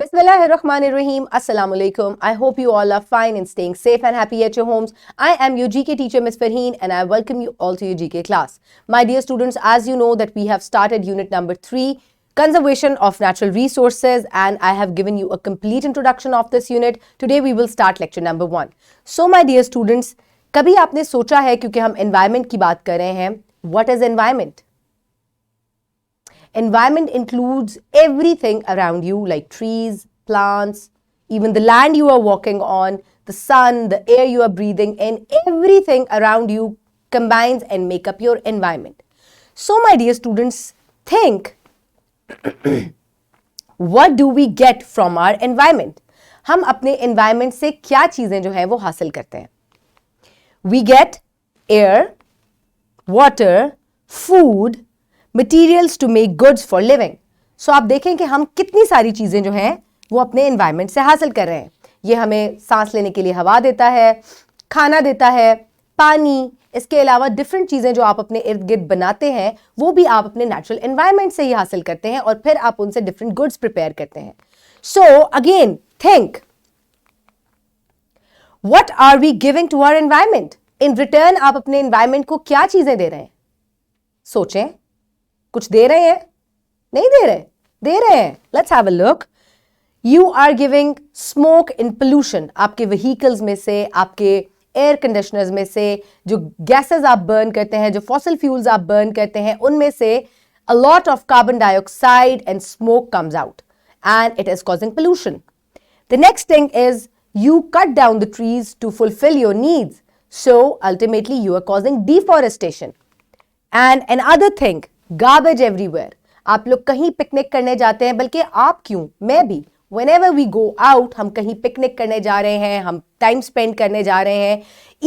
Bismillahirrahmanirrahim. Assalamu alaikum. I hope you all are fine and staying safe and happy at your homes. I am your GK teacher, Ms. Farheen, and I welcome you all to your GK class. My dear students, as you know that we have started unit number 3, Conservation of Natural Resources, and I have given you a complete introduction of this unit. Today we will start lecture number 1. So my dear students, कभी आपने सोचा है क्योंकि हम environment की बात कर रहे हैं, what is environment? Environment includes everything around you like trees, plants, even the land you are walking on, the sun, the air you are breathing in, everything around you combines and make up your environment. So my dear students, think what do we get from our environment? हम अपने environment से क्या चीजें जो है वो हासिल करते हैं? We get air, water, food, materials to make goods for living. So आप देखें कि हम कितनी सारी चीज़ें जो हैं वो अपने environment से हासिल कर रहे हैं. ये हमें सांस लेने के लिए हवा देता है, खाना देता है, पानी, इसके अलावा डिफरेंट चीज़ें जो आप अपने इर्द गिर्द बनाते हैं वो भी आप अपने नेचुरल एनवायरनमेंट से ही हासिल करते हैं और फिर आप उनसे डिफरेंट गुड्स प्रिपेयर करते हैं. So again think, what are we giving to our environment? In return आप अपने एनवायरनमेंट को क्या चीज़ें दे रहे हैं? सोचें. कुछ दे रहे हैं? नहीं दे रहे? दे रहे हैं. Let's have a look. You are giving smoke in pollution. आपके व्हीकल्स में से, आपके एयर कंडीशनर्स में से, जो गैसेस आप बर्न करते हैं, जो फॉसिल फ्यूल्स आप बर्न करते हैं, उनमें से a lot of carbon dioxide and smoke comes out and it is causing pollution. The next thing is you cut down the trees to fulfill your needs. So ultimately you are causing deforestation. And another thing, garbage everywhere. आप लोग कहीं picnic करने जाते हैं, बल्कि आप क्यों, मैं भी, whenever we go out, हम कहीं पिकनिक करने जा रहे हैं, हम टाइम स्पेंड करने जा रहे हैं.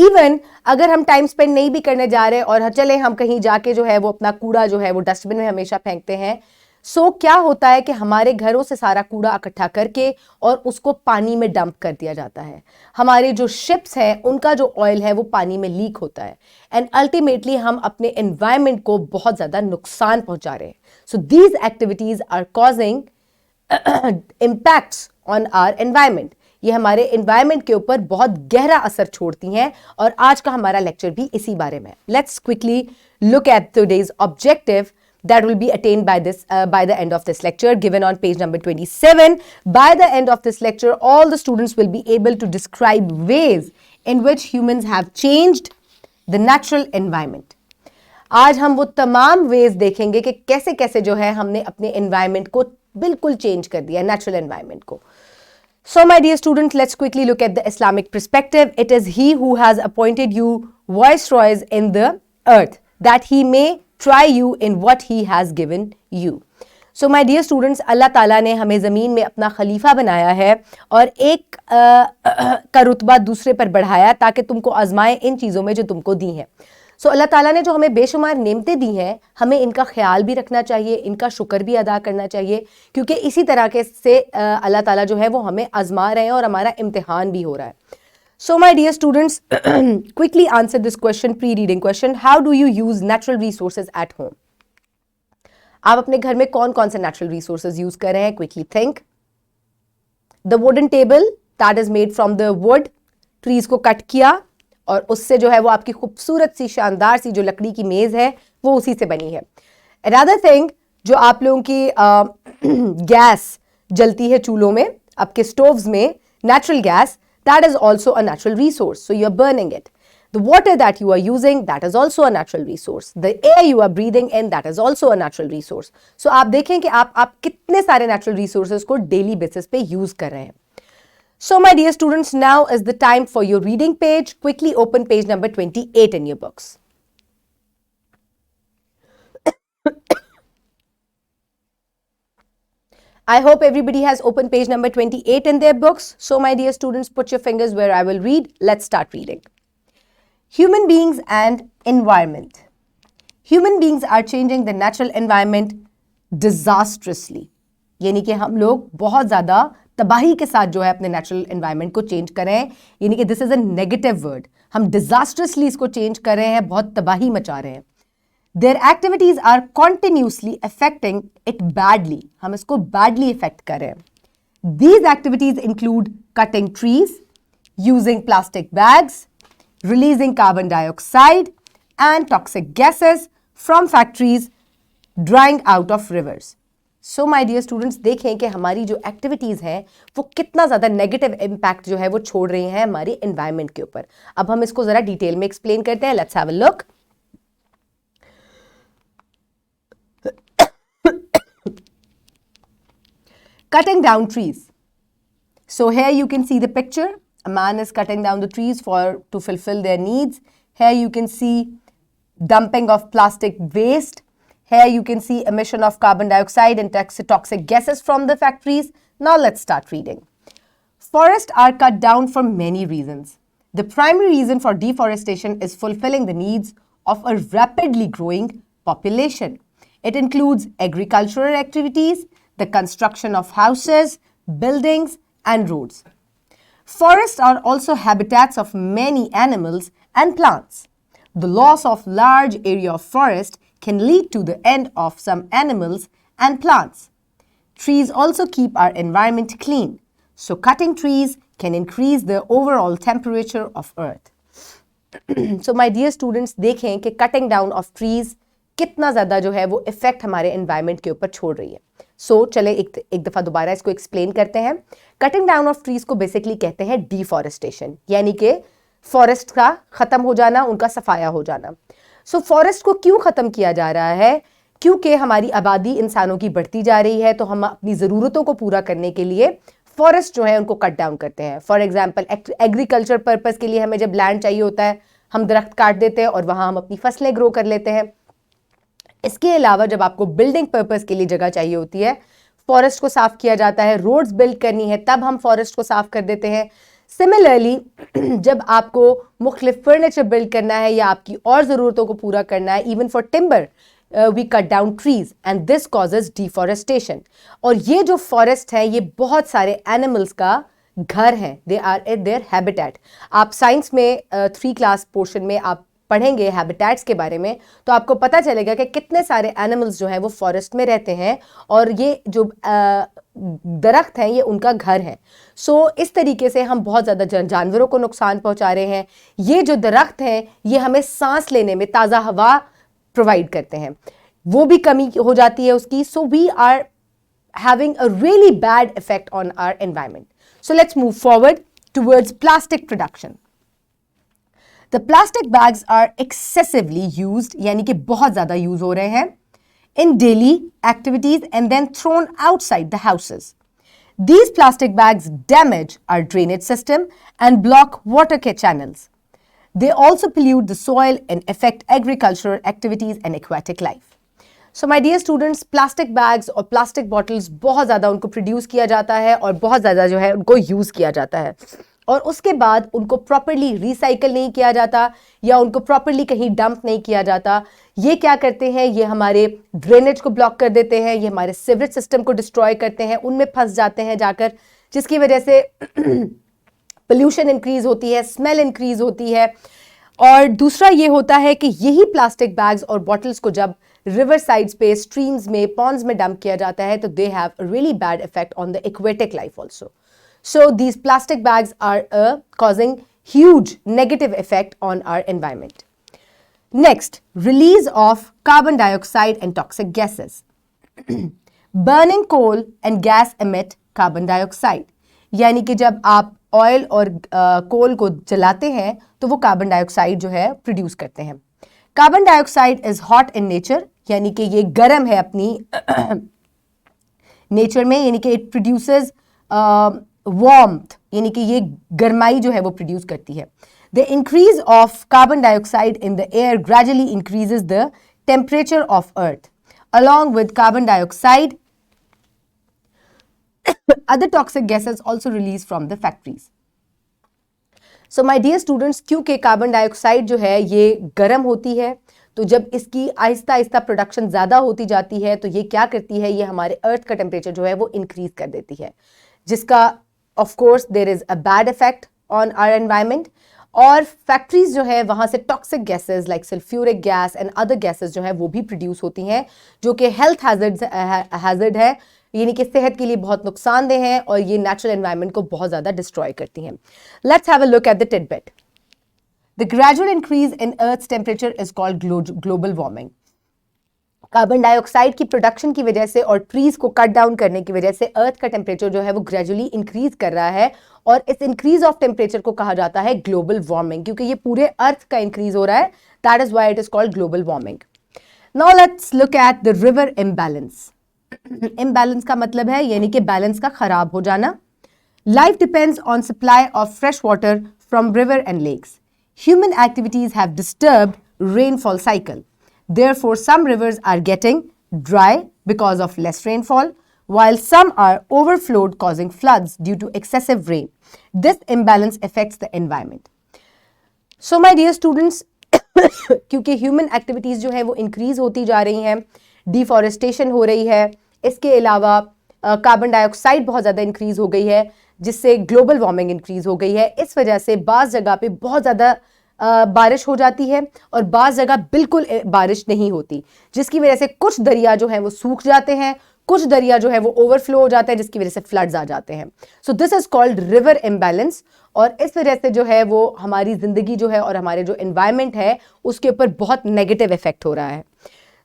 इवन अगर हम टाइम स्पेंड नहीं भी करने जा रहे और चले हम कहीं जाके जो है वो अपना कूड़ा जो है वो डस्टबिन में हमेशा फेंकते हैं. सो क्या होता है कि हमारे घरों से सारा कूड़ा इकट्ठा करके और उसको पानी में डंप कर दिया जाता है. हमारे जो शिप्स हैं उनका जो ऑयल है वो पानी में लीक होता है एंड अल्टीमेटली हम अपने एनवायरनमेंट को बहुत ज़्यादा नुकसान पहुंचा रहे हैं. So these activities are causing impacts on our environment. ये हमारे एनवायरनमेंट के ऊपर बहुत गहरा असर छोड़ती हैं और आज का हमारा लेक्चर भी इसी बारे में. Let's quickly look at today's objective that will be attained by the end of this lecture, given on page number 27. By the end of this lecture, all the students will be able to describe ways in which humans have changed the natural environment. आज हम वो तमाम ways देखेंगे कि कैसे कैसे जो है हमने अपने environment को बिल्कुल change कर दिया, natural environment को. So my dear students, let's quickly look at the Islamic perspective. It is He who has appointed you viceroys in the earth, that He may try you in what he has given you. So my dear students, अल्लाह ताला ने हमें ज़मीन में अपना खलीफा बनाया है और एक का रुतबा दूसरे पर बढ़ाया ताकि तुमको आजमाए इन चीज़ों में जो तुमको दी हैं. सो अल्लाह ताला ने जो हमें बेशुमार नेमतें दी हैं, हमें इनका ख्याल भी रखना चाहिए, इनका शुक्र भी अदा करना चाहिए, क्योंकि इसी तरह के से अल्लाह ताला जो है वो हमें आजमा रहे हैं और हमारा इम्तिहान भी हो रहा है. So my dear students, quickly answer this question, pre-reading question. How do you use natural resources at home? आप अपने घर में कौन कौन से natural resources use कर रहे हैं? Quickly think. The wooden table that is made from the wood, trees को cut किया और उससे जो है वो आपकी खूबसूरत सी शानदार सी जो लकड़ी की मेज़ है वो उसी से बनी है. Another thing, जो आप लोगों की गैस जलती है चूल्हों में, आपके स्टोव्स में, natural gas, that is also a natural resource. So you are burning it. The water that you are using, that is also a natural resource. The air you are breathing in, that is also a natural resource. So आप देखें कि आप कितने सारे natural resources को daily basis पे use कर रहे हैं. So my dear students, now is the time for your reading page. Quickly open page number 28 in your books. I hope everybody has opened page number 28 in their books. So my dear students, put your fingers where I will read. Let's start reading. Human beings and environment. Human beings are changing the natural environment disastrously. यानी कि हम लोग बहुत ज़्यादा तबाही के साथ जो है अपने natural environment को change कर रहे हैं. यानी कि this is a negative word. हम disastrously इसको change कर रहे हैं, बहुत तबाही मचा रहे हैं. Their activities are continuously affecting it badly. हम इसको badly affect कर रहे हैं. These activities include cutting trees, using plastic bags, releasing carbon dioxide and toxic gases from factories, drying out of rivers. So my dear students, देखें कि हमारी जो activities हैं वो कितना ज्यादा नेगेटिव इम्पैक्ट जो है वो छोड़ रही हैं हमारी एनवायरनमेंट के ऊपर. अब हम इसको जरा डिटेल में एक्सप्लेन करते हैं. Let's have a look. Cutting down trees. So here you can see the picture. A man is cutting down the trees to fulfill their needs. Here you can see dumping of plastic waste. Here you can see emission of carbon dioxide and toxic gases from the factories. Now let's start reading. Forests are cut down for many reasons. The primary reason for deforestation is fulfilling the needs of a rapidly growing population. It includes agricultural activities, the construction of houses, buildings, and roads. Forests are also habitats of many animals and plants. The loss of large area of forest can lead to the end of some animals and plants. Trees also keep our environment clean, so cutting trees can increase the overall temperature of earth. So my dear students, देखें कि cutting down of trees कितना ज़्यादा जो है वो effect हमारे environment के ऊपर छोड़ रही है. सो चले एक दफ़ा दोबारा इसको एक्सप्लेन करते हैं. कटिंग डाउन ऑफ ट्रीज को बेसिकली कहते हैं डिफॉरेस्टेशन, यानी कि फॉरेस्ट का ख़त्म हो जाना, उनका सफाया हो जाना. सो फॉरेस्ट को क्यों ख़त्म किया जा रहा है? क्योंकि हमारी आबादी इंसानों की बढ़ती जा रही है, तो हम अपनी ज़रूरतों को पूरा करने के लिए फॉरेस्ट जो है उनको कट डाउन करते हैं. फॉर एग्जाम्पल एग्रीकल्चर पर्पज़ के लिए हमें जब लैंड चाहिए होता है, हम दरख्त काट देते हैं और वहाँ हम अपनी फसलें ग्रो कर लेते हैं. इसके अलावा जब आपको बिल्डिंग पर्पस के लिए जगह चाहिए होती है, फॉरेस्ट को साफ किया जाता है. रोड्स बिल्ड करनी है, तब हम फॉरेस्ट को साफ कर देते हैं. सिमिलरली जब आपको मुख्तलिफ फर्नीचर बिल्ड करना है या आपकी और ज़रूरतों को पूरा करना है, even for timber we cut down trees and this causes deforestation. और ये जो फॉरेस्ट है ये बहुत सारे एनिमल्स का घर है. They are at their habitat. आप साइंस में 3 क्लास पोर्शन में आप पढ़ेंगे हैबिटेट्स के बारे में, तो आपको पता चलेगा कि कितने सारे एनिमल्स जो हैं वो फॉरेस्ट में रहते हैं और ये जो दरख्त हैं ये उनका घर है. सो इस तरीके से हम बहुत ज़्यादा जानवरों को नुकसान पहुंचा रहे हैं. ये जो दरख्त हैं ये हमें सांस लेने में ताज़ा हवा प्रोवाइड करते हैं, वो भी कमी हो जाती है उसकी. So we are having a really bad effect on our environment. So let's move forward towards plastic production. The plastic bags are excessively used, यानी कि बहुत ज़्यादा यूज हो रहे हैं in daily activities and then thrown outside the houses. These plastic bags damage our drainage system and block water channels. They also pollute the soil and affect agricultural activities and aquatic life. So my dear students, plastic bags और plastic bottles बहुत ज़्यादा उनको produce किया जाता है और बहुत ज़्यादा जो है उनको यूज़ किया जाता है, और उसके बाद उनको प्रॉपर्ली रिसाइकल नहीं किया जाता या उनको प्रॉपर्ली कहीं डंप नहीं किया जाता. ये क्या करते हैं? ये हमारे ड्रेनेज को ब्लॉक कर देते हैं, ये हमारे सीवरेज सिस्टम को डिस्ट्रॉय करते हैं, उनमें फंस जाते हैं जाकर, जिसकी वजह से पोल्यूशन इंक्रीज होती है, स्मेल इंक्रीज होती है. और दूसरा ये होता है कि यही प्लास्टिक बैग्स और बॉटल्स को जब रिवर साइड्स पे, स्ट्रीम्स में, पॉन्ड्स में डंप किया जाता है तो they have a really bad effect on the aquatic life also. So these plastic bags are causing huge negative effect on our environment. Next, release of carbon dioxide and toxic gases. Burning coal and gas emit carbon dioxide. यानी कि जब आप oil और कोल को जलाते हैं तो वो कार्बन डाइऑक्साइड जो है प्रोड्यूस करते हैं. Carbon dioxide is hot in nature, यानी कि ये गर्म है अपनी नेचर में, यानी कि इट प्रोड्यूसेस वार्मथ, यानी कि ये गर्माई जो है वो प्रोड्यूस करती है. The increase of carbon dioxide in the air gradually increases the temperature of earth. Along with carbon dioxide other toxic gases also released from the factories. So my dear students, क्योंकि carbon dioxide जो है ये गर्म होती है, तो जब इसकी आहिस्ता आहिस्ता प्रोडक्शन ज़्यादा होती जाती है तो ये क्या करती है, ये हमारे अर्थ का टेम्परेचर जो है वो इंक्रीज कर देती है, जिसका of course there is a bad effect on our environment. और फैक्ट्रीज जो है वहाँ से toxic gases like sulphuric gas and other gases जो है वो भी प्रोड्यूस होती हैं, जो कि हेल्थ हैजर्ड है, यानी कि सेहत के लिए बहुत नुकसानदेह हैं और ये नेचुरल एनवायरनमेंट को बहुत ज़्यादा डिस्ट्रॉय करती हैं. Let's have a look at the tidbit. The gradual increase in Earth's temperature is called global warming. Carbon dioxide की प्रोडक्शन की वजह से और ट्रीज को कट डाउन करने की वजह से अर्थ का टेम्परेचर जो है वो ग्रेजुअली इंक्रीज कर रहा है और इस इंक्रीज ऑफ टेम्परेचर को कहा जाता है ग्लोबल वार्मिंग, क्योंकि ये पूरे अर्थ का इंक्रीज हो रहा है. That is why it is called global warming. Now let's look at the river imbalance. Imbalance का मतलब है यानी कि बैलेंस का खराब हो जाना. Life depends on supply of fresh water from river and lakes. Human activities have disturbed rainfall cycle. Therefore, some rivers are getting dry because of less rainfall, while some are overflowed causing floods due to excessive rain. This imbalance affects the environment. So, my dear students, क्योंकि human activities जो है वो increase होती जा रही हैं, deforestation हो रही है, इसके अलावा कार्बन डाइऑक्साइड बहुत ज़्यादा इंक्रीज हो गई है, जिससे ग्लोबल वार्मिंग इंक्रीज हो गई है. इस वजह से बाज़ जगह पे बहुत ज़्यादा बारिश हो जाती है और बाज़ जगह बिल्कुल बारिश नहीं होती, जिसकी वजह से कुछ दरिया जो हैं वो सूख जाते हैं, कुछ दरिया जो है वो ओवरफ्लो हो जाता है, जिसकी वजह से फ्लड्स आ जाते हैं. So this is called river imbalance. और इस वजह से जो है वो हमारी ज़िंदगी जो है और हमारे जो एनवायरनमेंट है उसके ऊपर बहुत नेगेटिव इफेक्ट हो रहा है.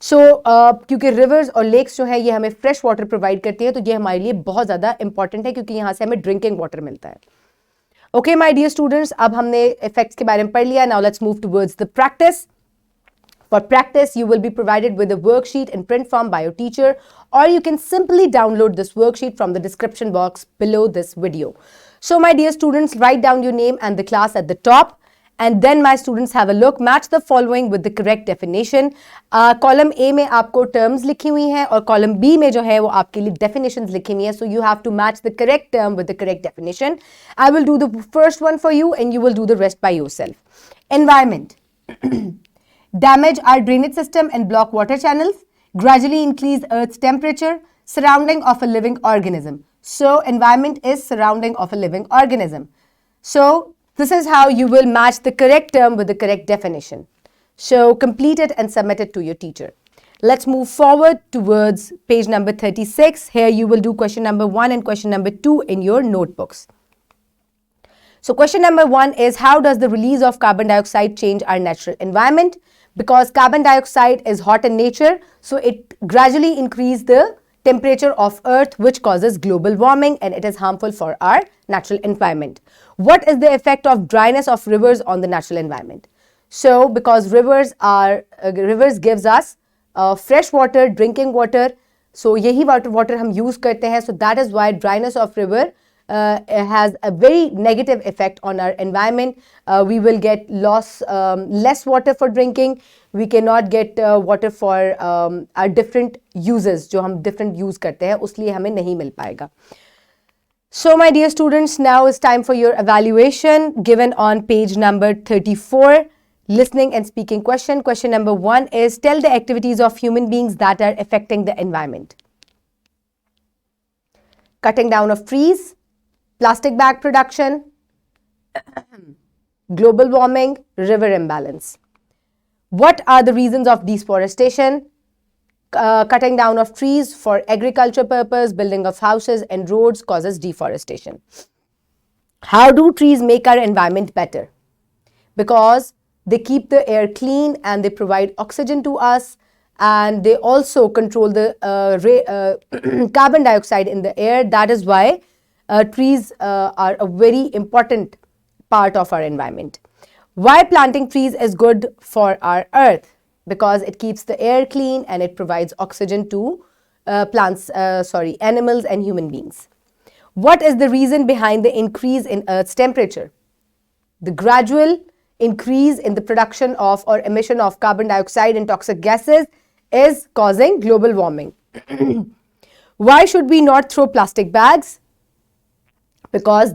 क्योंकि रिवर्स और लेक्स जो है ये हमें फ्रेश वाटर प्रोवाइड करती है, तो ये हमारे लिए बहुत ज़्यादा इंपॉर्टेंट है क्योंकि यहाँ से हमें ड्रिंकिंग वाटर मिलता है. ओके माय डियर स्टूडेंट्स, अब हमने इफेक्ट्स के बारे में पढ़ लिया. Now let's move towards the practice. For practice, you will be provided with a worksheet in print form by your teacher, or you can simply download this worksheet from the description box below this video. So my dear students, write down your name and the class at the top. And then my students have a look, match the following with the correct definition. Column A में आपको terms लिखी हुई हैं और column B में जो है वो आपके लिए definitions लिखी हुई हैं. So you have to match the correct term with the correct definition. I will do the first one for you and you will do the rest by yourself. Environment. Damage our drainage system and block water channels. Gradually increase Earth's temperature. Surrounding of a living organism. So environment is surrounding of a living organism. So this is how you will match the correct term with the correct definition. So complete it and submit it to your teacher. Let's move forward towards page number 36. Here you will do question number 1 and question number 2 in your notebooks. So question number 1 is, how does the release of carbon dioxide change our natural environment? Because carbon dioxide is hot in nature, so it gradually increases the temperature of Earth, which causes global warming, and it is harmful for our natural environment. What is the effect of dryness of rivers on the natural environment? So because rivers gives us fresh water, drinking water, so यही water हम use करते हैं, so that is why dryness of river has a very negative effect on our environment. We will get less water for drinking. We cannot get water for our different uses जो हम different use करते हैं, उसलिए हमें नहीं मिल पाएगा. So my dear students, now is time for your evaluation given on page number 34. Listening and speaking question. Question number 1 is, tell the activities of human beings that are affecting the environment. Cutting down of trees, plastic bag production, global warming, river imbalance. What are the reasons of deforestation? Cutting down of trees for agriculture purpose, building of houses and roads causes deforestation. How do trees make our environment better? Because they keep the air clean and they provide oxygen to us, and they also control the carbon dioxide in the air. That is why trees are a very important part of our environment. Why planting trees is good for our earth? Because it keeps the air clean and it provides oxygen to animals and human beings. What is the reason behind the increase in Earth's temperature? The gradual increase in the production of or emission of carbon dioxide and toxic gases is causing global warming. Why should we not throw plastic bags? Because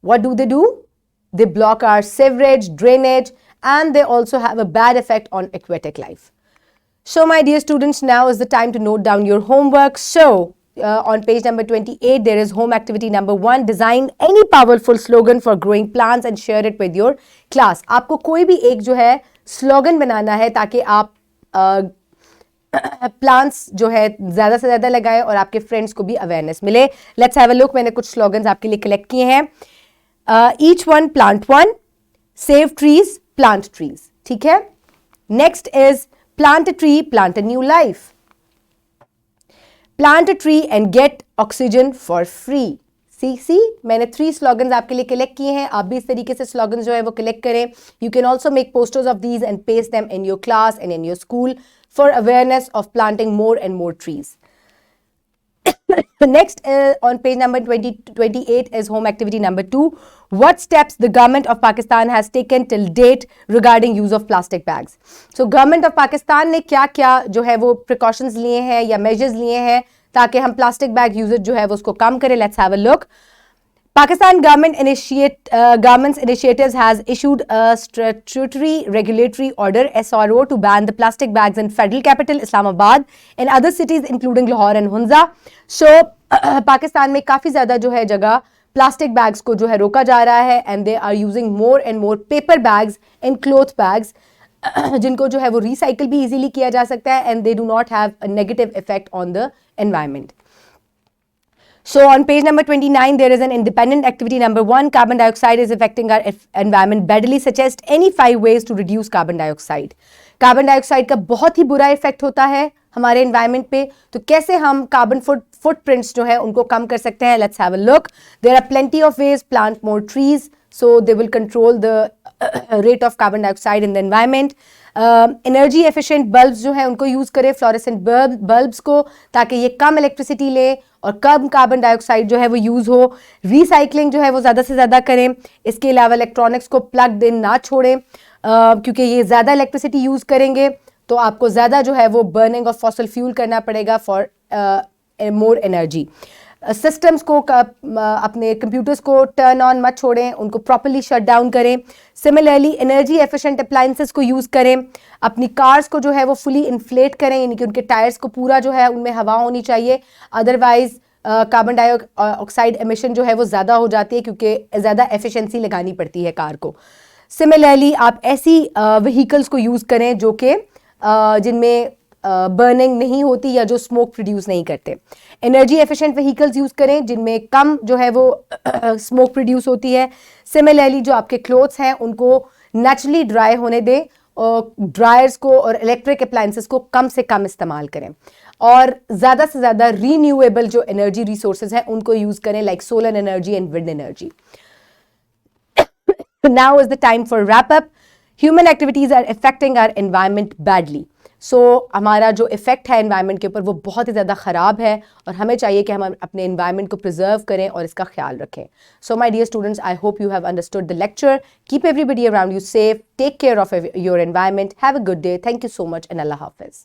what do? They block our sewerage, drainage, and they also have a bad effect on aquatic life. So my dear students, now is the time to note down your homework. So on page number 28, there is home activity number 1. Design any powerful slogan for growing plants and share it with your class. आपको कोई भी एक जो है slogan बनाना है ताकि आप plants जो है ज़्यादा से ज़्यादा लगाएं और आपके फ्रेंड्स को भी अवेयरनेस मिले. Let's have a look. मैंने कुछ स्लोगन्स आपके लिए कलेक्ट किए हैं. Each one plant one, save trees plant trees. ठीक है. Next is plant a tree, plant a new life. Plant a tree and get oxygen for free. See मैंने 3 slogans आपके लिए कलेक्ट किए हैं. आप भी इस तरीके से स्लोगन्स जो है वो कलेक्ट करें. You can also make posters of these and paste them in your class and in your school for awareness of planting more and more trees. Next, on page number 28 is home activity number 2. What steps the government of Pakistan has taken till date regarding use of plastic bags? So, government of Pakistan ने क्या क्या जो है वो precautions लिए हैं या measures लिए हैं ताकि हम plastic bag usage जो है वो उसको कम करें. Let's have a look. Pakistan government's initiatives has issued a statutory regulatory order SRO to ban the plastic bags in federal capital Islamabad and other cities including Lahore and Hunza. So Pakistan में काफी ज्यादा जो है जगह plastic bags को जो है रोका जा रहा है and they are using more and more paper bags and cloth bags जिनको जो है वो रिसाइकल भी इजीली किया जा सकता है and they do not have a negative effect on the environment. So on page number 29, there is an independent activity number 1. Carbon dioxide is affecting our environment badly. Suggest any 5 ways to reduce carbon dioxide. Carbon dioxide का बहुत ही बुरा effect होता है हमारे environment पे. तो कैसे हम कार्बन फुटप्रिंट्स जो है उनको कम कर सकते हैं. Let's have a look. There are plenty of ways. Plant more trees so they will control the rate of carbon dioxide in the environment. Energy efficient bulbs जो है उनको यूज करें, फ्लोरेसेंट बल्ब्स को, ताकि ये कम इलेक्ट्रिसिटी ले और कम carbon dioxide जो है वो यूज हो. रिसाइकलिंग जो है वो ज़्यादा से ज़्यादा करें. इसके अलावा इलेक्ट्रॉनिक्स को प्लग्ड इन ना छोड़ें क्योंकि ये ज़्यादा इलेक्ट्रिसिटी यूज करेंगे तो आपको ज़्यादा जो है वो बर्निंग ऑफ फॉसल फ्यूल करना पड़ेगा फॉर मोर एनर्जी. सिस्टम्स को अपने कंप्यूटर्स को टर्न ऑन मत छोड़ें, उनको प्रॉपर्ली शट डाउन करें. सिमिलरली एनर्जी एफिशिएंट अप्लायंसेस को यूज़ करें. अपनी कार्स को जो है वो फुली इन्फ्लेट करें, यानी कि उनके टायर्स को पूरा जो है उनमें हवा होनी चाहिए. अदरवाइज कार्बन डाइऑक्साइड एमिशन जो है वो ज़्यादा हो जाती है क्योंकि ज़्यादा एफिशिएंसी लगानी पड़ती है कार को. सिमिलरली आप ऐसी व्हीकल्स को यूज़ करें जो कि जिनमें बर्निंग नहीं होती या जो स्मोक प्रोड्यूस नहीं करते. एनर्जी एफिशिएंट व्हीकल्स यूज़ करें जिनमें कम जो है वो स्मोक प्रोड्यूस होती है. सिमिलरली जो आपके क्लोथ्स हैं उनको नेचुरली ड्राई होने दें और ड्रायर्स को और इलेक्ट्रिक अप्लायंसेस को कम से कम इस्तेमाल करें और ज़्यादा से ज़्यादा रीन्यूएबल जो एनर्जी रिसोर्सेज हैं उनको यूज़ करें like solar energy and wind energy. Now is the time for wrap up. Human activities are affecting our environment badly. So हमारा जो इफेक्ट है एनवायरनमेंट के ऊपर वो बहुत ही ज़्यादा ख़राब है और हमें चाहिए कि हम अपने एनवायरनमेंट को प्रिजर्व करें और इसका ख्याल रखें. So my dear students, I hope you have understood the lecture. Keep everybody around you safe. Take care of your environment. Have a good day. Thank you so much and Allah Hafiz.